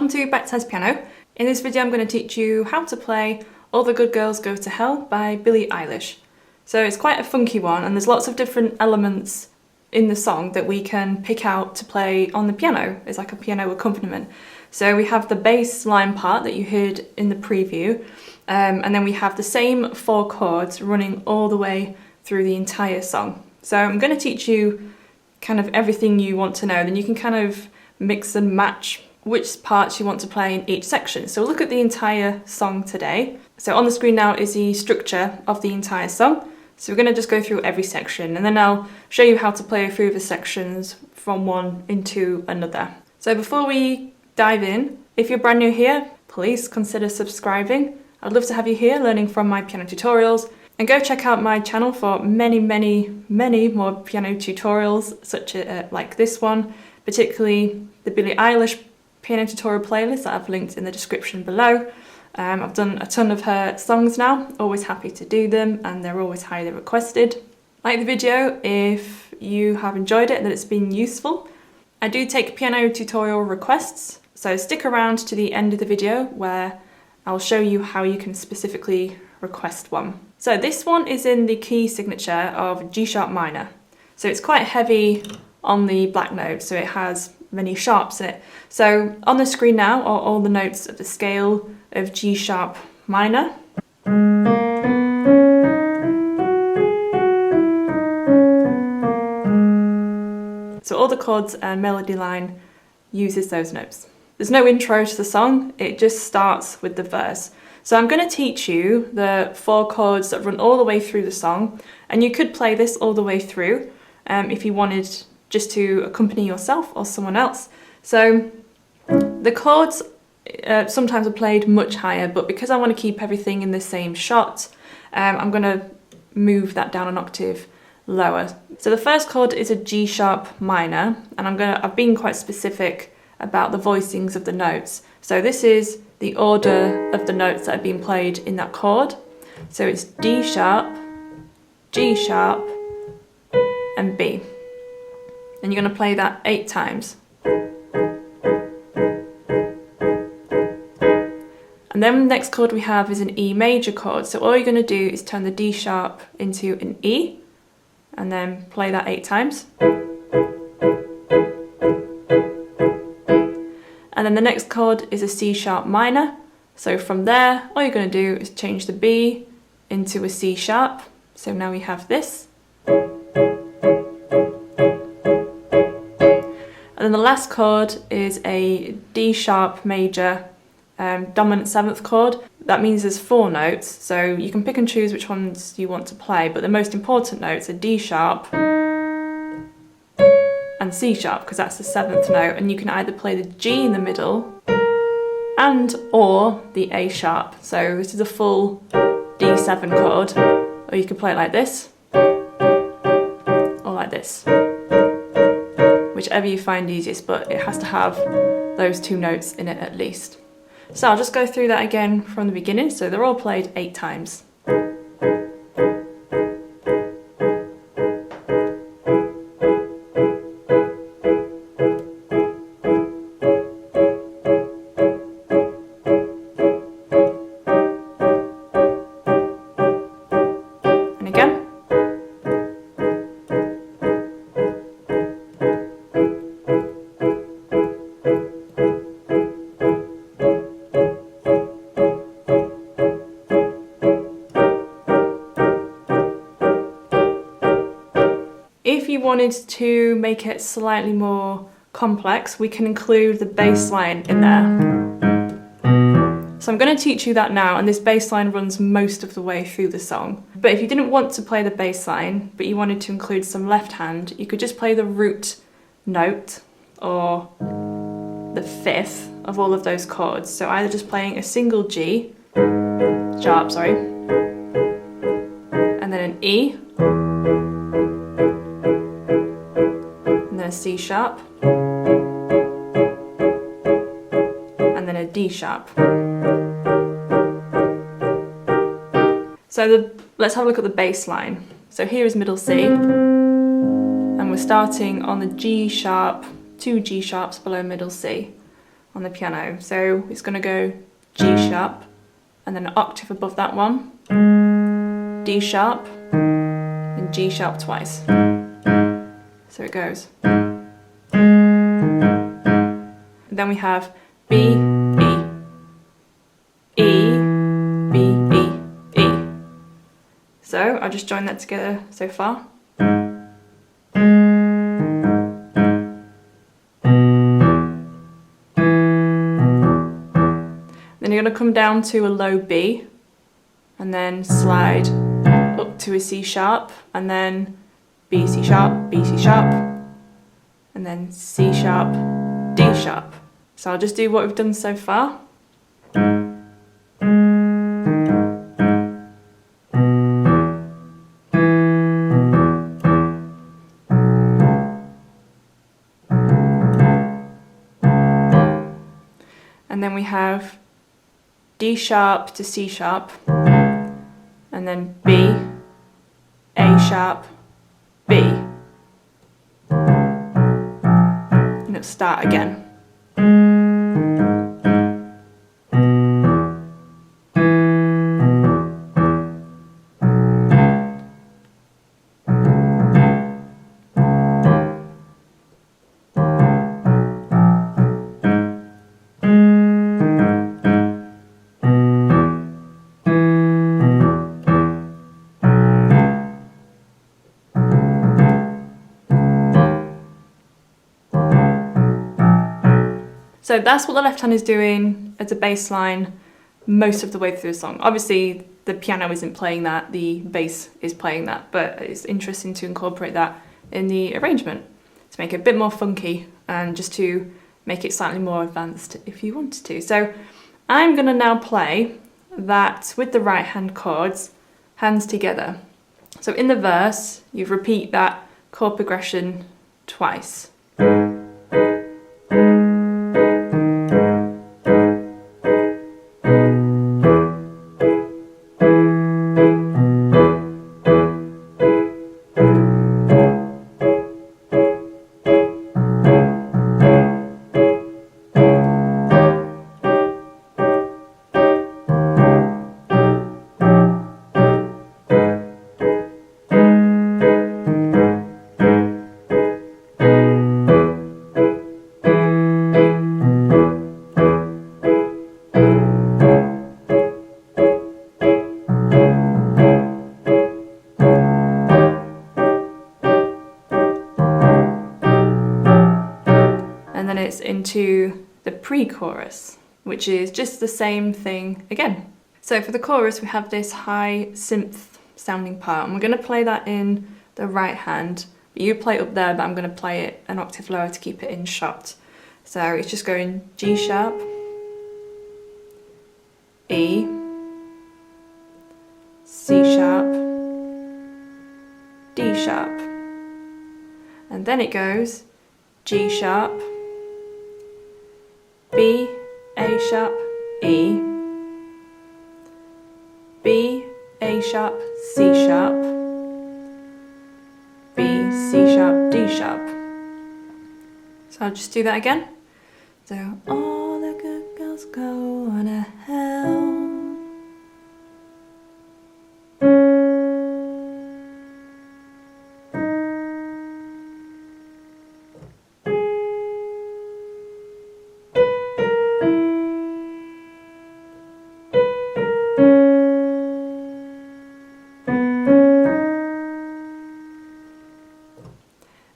Welcome to Bitesize Piano. In this video I'm going to teach you how to play All the Good Girls Go to Hell by Billie Eilish. So it's quite a funky one and there's lots of different elements in the song that we can pick out to play on the piano. It's like a piano accompaniment. So we have the bass line part that you heard in the preview, and then we have the same 4 chords running all the way through the entire song. So I'm going to teach you kind of everything you want to know, then you can kind of mix and match which parts you want to play in each section. So we'll look at the entire song today. So on the screen now is the structure of the entire song. So we're going to just go through every section and then I'll show you how to play through the sections from one into another. So before we dive in, if you're brand new here, please consider subscribing. I'd love to have you here learning from my piano tutorials, and go check out my channel for many more piano tutorials such as like this one, particularly the Billie Eilish piano tutorial playlist that I've linked in the description below. I've done a ton of her songs now, always happy to do them and they're always highly requested. Like the video if you have enjoyed it and that it's been useful. I do take piano tutorial requests, so stick around to the end of the video where I'll show you how you can specifically request one. So this one is in the key signature of G sharp minor. So it's quite heavy on the black note, so it has many sharps in it. So on the screen now are all the notes of the scale of G sharp minor. So all the chords and melody line uses those notes. There's no intro to the song, it just starts with the verse. So I'm going to teach you the 4 chords that run all the way through the song, and you could play this all the way through if you wanted just to accompany yourself or someone else. So the chords sometimes are played much higher, but because I want to keep everything in the same shot, I'm going to move that down an octave lower. So the first chord is a G sharp minor, and I've been quite specific about the voicings of the notes. So this is the order of the notes that have been played in that chord. So it's D sharp, G sharp, and B. And you're going to play that 8 times. And then the next chord we have is an E major chord. So all you're going to do is turn the D sharp into an E, and then play that 8 times. And then the next chord is a C sharp minor. So from there, all you're going to do is change the B into a C sharp. So now we have this. And then the last chord is a D sharp major dominant 7th chord. That means there's 4 notes, so you can pick and choose which ones you want to play, but the most important notes are D sharp and C sharp, because that's the 7th note, and you can either play the G in the middle and or the A sharp. So this is a full D7 chord, or you can play it like this or like this, whichever you find easiest, but it has to have those 2 notes in it at least. So I'll just go through that again from the beginning. So they're all played 8 times. And again. If you wanted to make it slightly more complex, we can include the bass line in there. So I'm going to teach you that now, and this bass line runs most of the way through the song. But if you didn't want to play the bass line, but you wanted to include some left hand, you could just play the root note, or the 5th of all of those chords. So either just playing a single G sharp, and then an E, and then a C sharp, and then a D sharp. So let's have a look at the bass line. So here is middle C, and we're starting on the G sharp, 2 G sharps below middle C on the piano. So it's going to go G sharp, and then an octave above that one, D sharp, and G sharp twice. So it goes. And then we have B, E, E, B, E, E. So I'll just join that together so far. Then you're going to come down to a low B, and then slide up to a C sharp, and then B, C sharp, B, C sharp, and then C sharp, D sharp. So I'll just do what we've done so far. And then we have D sharp to C sharp, and then B, A sharp, B, and it'll start again. So that's what the left hand is doing as a bass line most of the way through the song. Obviously the piano isn't playing that, the bass is playing that, but it's interesting to incorporate that in the arrangement to make it a bit more funky and just to make it slightly more advanced if you wanted to. So I'm going to now play that with the right hand chords, hands together. So in the verse, you repeat that chord progression twice. Into the pre-chorus, which is just the same thing again. So for the chorus we have this high synth sounding part, and we're going to play that in the right hand. You play it up there, but I'm going to play it an octave lower to keep it in shot. So it's just going G sharp, E, C sharp, D sharp, and then it goes G sharp, B, A sharp, E, B, A sharp, C sharp, B, C sharp, D sharp. So I'll just do that again. So all the good girls go to hell.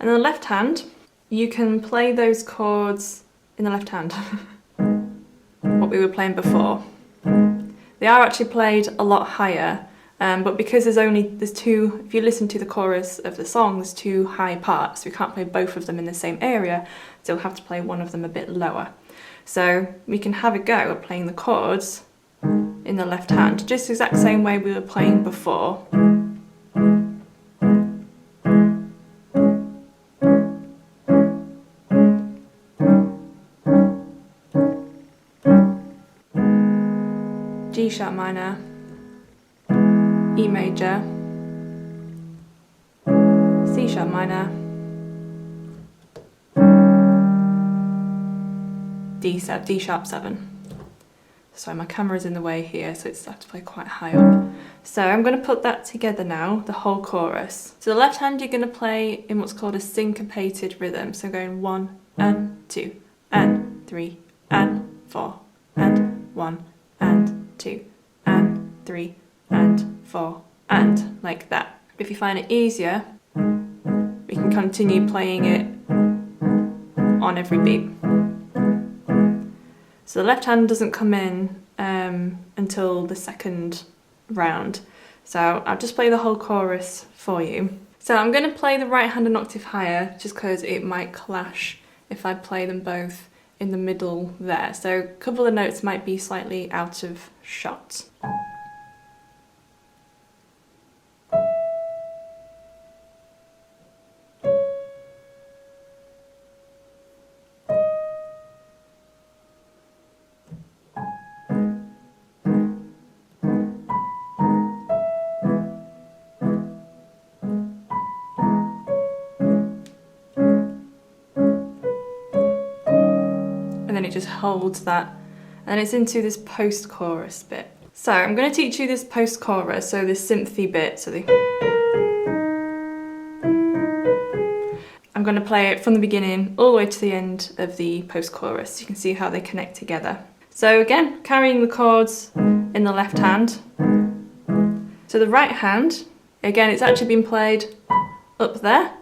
And on the left hand, you can play those chords in the left hand, what we were playing before. They are actually played a lot higher, but because there's two, if you listen to the chorus of the song, there's two high parts, we can't play both of them in the same area, so we'll have to play one of them a bit lower. So we can have a go at playing the chords in the left hand, just the exact same way we were playing before. G sharp minor, E major, C sharp minor, D sharp 7. Sorry, my camera's in the way here, so it's I have to play quite high up. So I'm going to put that together now, the whole chorus. So the left hand you're going to play in what's called a syncopated rhythm. So going 1 and 2 and 3 and 4 and 1 and 2 and 3 and 4 and like that. If you find it easier, we can continue playing it on every beat. So the left hand doesn't come in until the second round. So I'll just play the whole chorus for you. So I'm going to play the right hand an octave higher just because it might clash if I play them both in the middle there. So a couple of notes might be slightly out of shot. And then it just holds that, and it's into this post-chorus bit. So I'm going to teach you this post-chorus, so this synthy bit. So I'm going to play it from the beginning all the way to the end of the post-chorus. You can see how they connect together. So again, carrying the chords in the left hand. So the right hand, again, it's actually been played up there.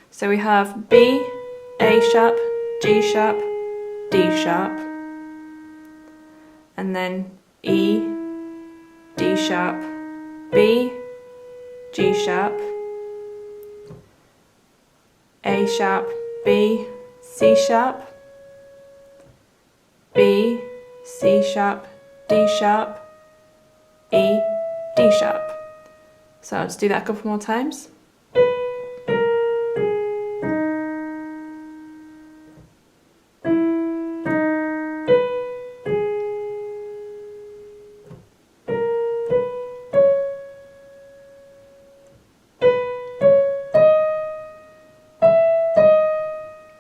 So we have B, A sharp, G sharp, D sharp, and then E, D sharp, B, G sharp, A sharp, B, C sharp, B, C sharp, D sharp, E, D sharp. So I'll just do that a couple more times.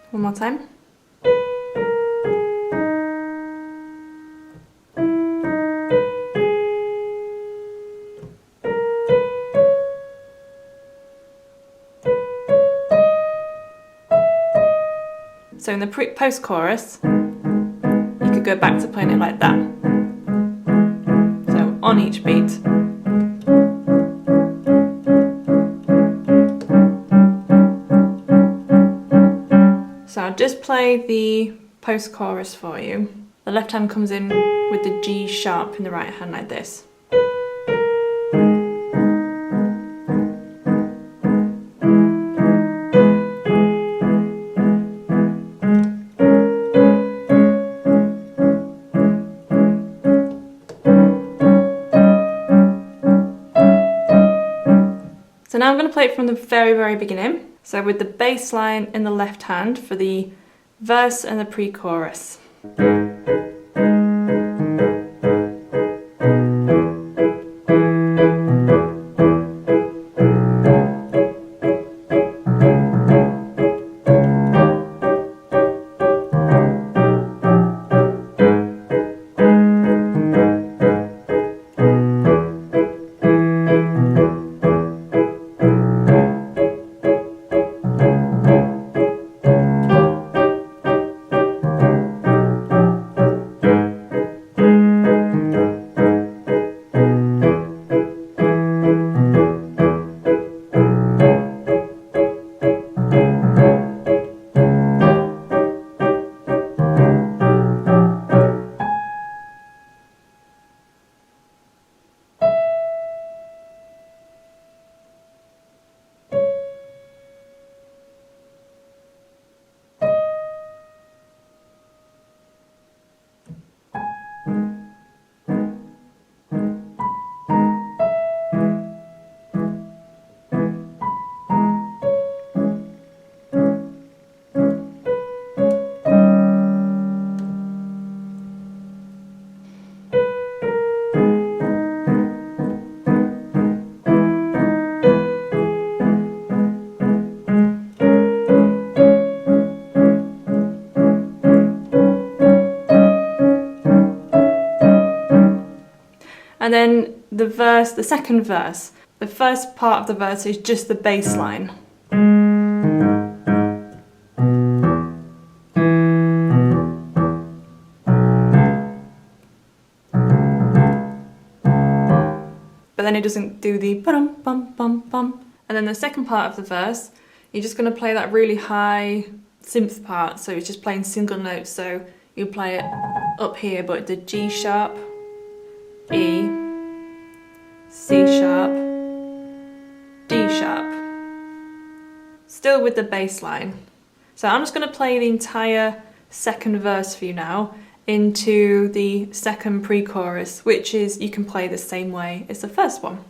One more time. So in the post-chorus, you could go back to playing it like that. So on each beat. So I'll just play the post-chorus for you. The left hand comes in with the G sharp in the right hand like this. So now I'm going to play it from the very, very beginning. So with the bass line in the left hand for the verse and the pre-chorus. And then the second verse. The first part of the verse is just the bass line. But then it doesn't do the bum bum bum bum. And then the second part of the verse, you're just going to play that really high synth part. So it's just playing single notes. So you play it up here, but the G sharp, E, C sharp, D sharp. Still with the bass line. So I'm just going to play the entire second verse for you now into the second pre-chorus, which is, you can play the same way as the first one.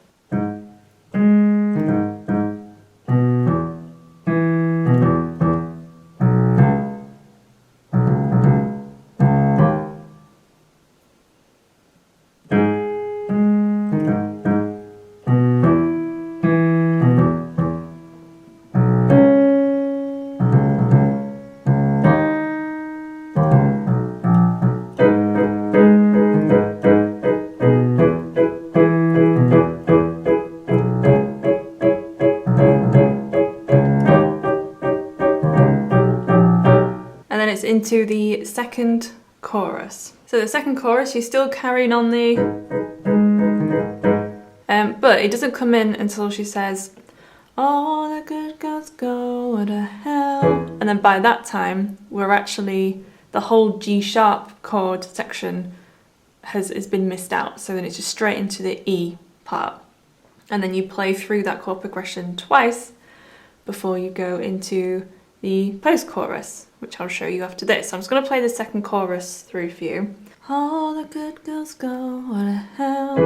And then it's into the second chorus. So the second chorus, you're still carrying on the, but it doesn't come in until she says, all the good girls go to hell. And then by that time, we're actually, the whole G sharp chord section has been missed out. So then it's just straight into the E part. And then you play through that chord progression twice before you go into the post-chorus, which I'll show you after this. So I'm just going to play the second chorus through for you. All the good girls go to hell.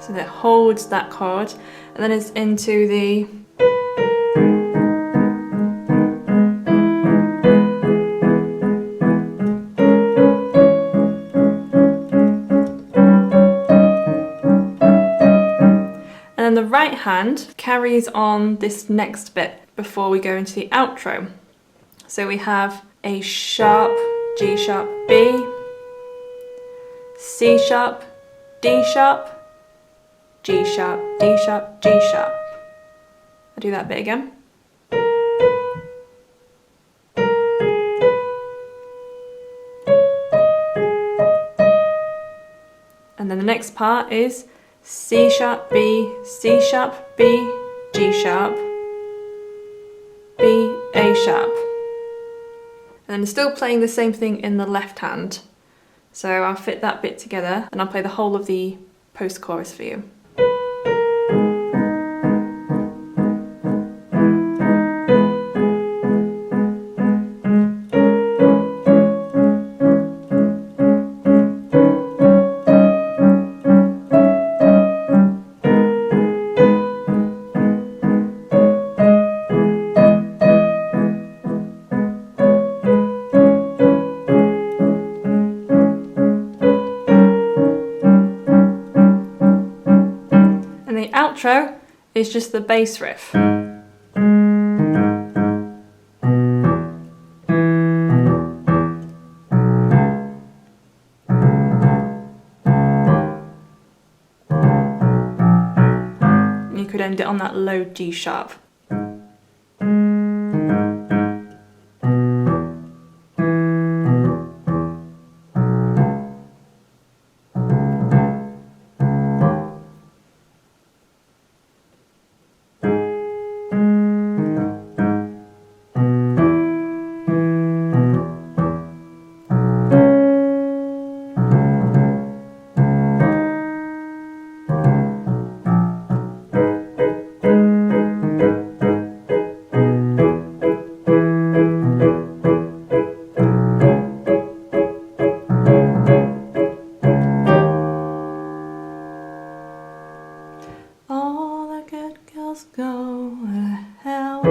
So that holds that chord, and then it's into the the right hand carries on this next bit before we go into the outro. So we have a sharp, G sharp, B, C sharp, D sharp, G sharp, D sharp, G sharp. I'll do that bit again. And then the next part is C sharp, B, C sharp, B, G sharp, B, A sharp. And then still playing the same thing in the left hand. So I'll fit that bit together and I'll play the whole of the post-chorus for you. Outro is just the bass riff. You could end it on that low G sharp. Go to hell.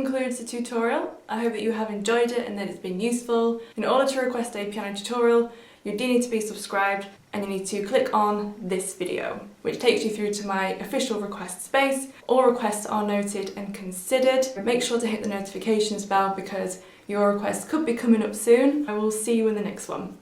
concludes the tutorial. I hope that you have enjoyed it and that it's been useful. In order to request a piano tutorial, you do need to be subscribed and you need to click on this video, which takes you through to my official request space. All requests are noted and considered. Make sure to hit the notifications bell because your request could be coming up soon. I will see you in the next one.